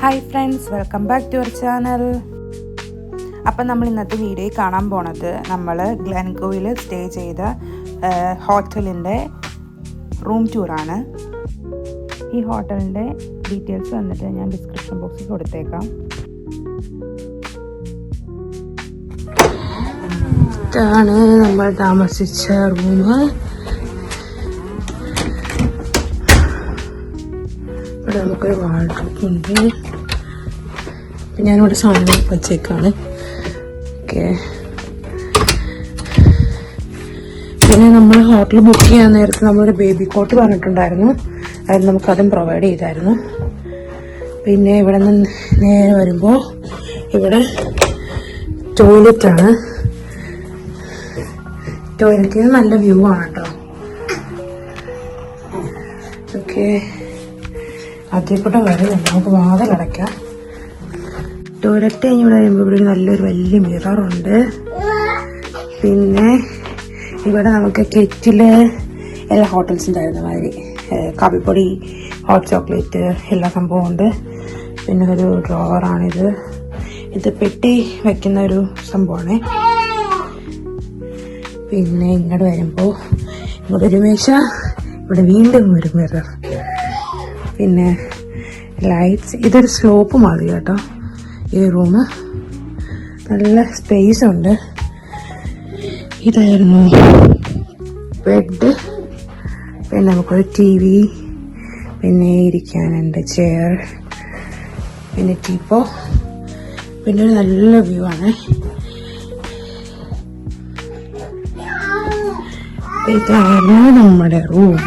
Hi friends, welcome back to our channel. അപ്പം നമ്മൾ ഇന്നത്തെ വീഡിയോയിൽ കാണാൻ പോണത് നമ്മൾ ഗ്ലെൻകോയിൽ സ്റ്റേ ചെയ്ത ഹോട്ടലിൻ്റെ റൂം ടൂറാണ്. ഈ ഹോട്ടലിൻ്റെ ഡീറ്റെയിൽസ് വന്നിട്ട് ഞാൻ ഡിസ്ക്രിപ്ഷൻ ബോക്സിൽ കൊടുത്തേക്കാം. ഇതാണ് നമ്മൾ താമസിച്ച റൂം. ഇവിടെ നമുക്കൊരു വാർഡ്രോബ് ഉണ്ട്. ഞാനിവിടെ സാധനങ്ങൾ വച്ചേക്കാണ്. ഓക്കെ, പിന്നെ നമ്മൾ ഹോട്ടൽ ബുക്ക് ചെയ്യാൻ നേരത്ത് നമ്മളൊരു ബേബി കോട്ട് പറഞ്ഞിട്ടുണ്ടായിരുന്നു. അതിൽ നമുക്കതും പ്രൊവൈഡ് ചെയ്തായിരുന്നു. പിന്നെ ഇവിടെ നിന്ന് നേരെ വരുമ്പോൾ ഇവിടെ ടോയ്ലറ്റാണ്. ടോയ്ലറ്റിന് നല്ല വ്യൂ ആണ് കേട്ടോ. ഓക്കെ, അതിൽക്കൂടെ വരും. നമുക്ക് വാതിലടയ്ക്കാം. ടോയ്ലറ്റ് കഴിഞ്ഞ് ഇവിടെ വരുമ്പോൾ ഇവിടെ നല്ലൊരു വലിയ മിററുണ്ട്. പിന്നെ ഇവിടെ നമുക്ക് കെറ്റില് എല്ലാ ഹോട്ടൽസിൻ്റെ ആയിരുന്ന മാതിരി കാപ്പിപ്പൊടി, ഹോട്ട് ചോക്ലേറ്റ് എല്ലാ സംഭവം ഉണ്ട്. പിന്നെ ഒരു ഡ്രോവറാണിത്. ഇത് പെട്ടി വെക്കുന്ന ഒരു സംഭവമാണ്. പിന്നെ ഇങ്ങോട്ട് വരുമ്പോൾ ഇവിടെ ഒരു മേശ, ഇവിടെ വീണ്ടും ഒരു മിറർ, പിന്നെ ലൈറ്റ്സ്. ഇതൊരു സ്ലോപ്പ് മാതിരി കേട്ടോ ഈ റൂം. നല്ല സ്പേസ് ഉണ്ട്. ഇതായിരുന്നു ബെഡ്. പിന്നെ നമുക്കൊരു TV, പിന്നെ ഇരിക്കാനുണ്ട് ചെയർ, പിന്നെ ടീപ്പോ. പിന്നെ ഒരു നല്ല വ്യൂ ആണ്. ഇതാണ് നമ്മുടെ റൂം.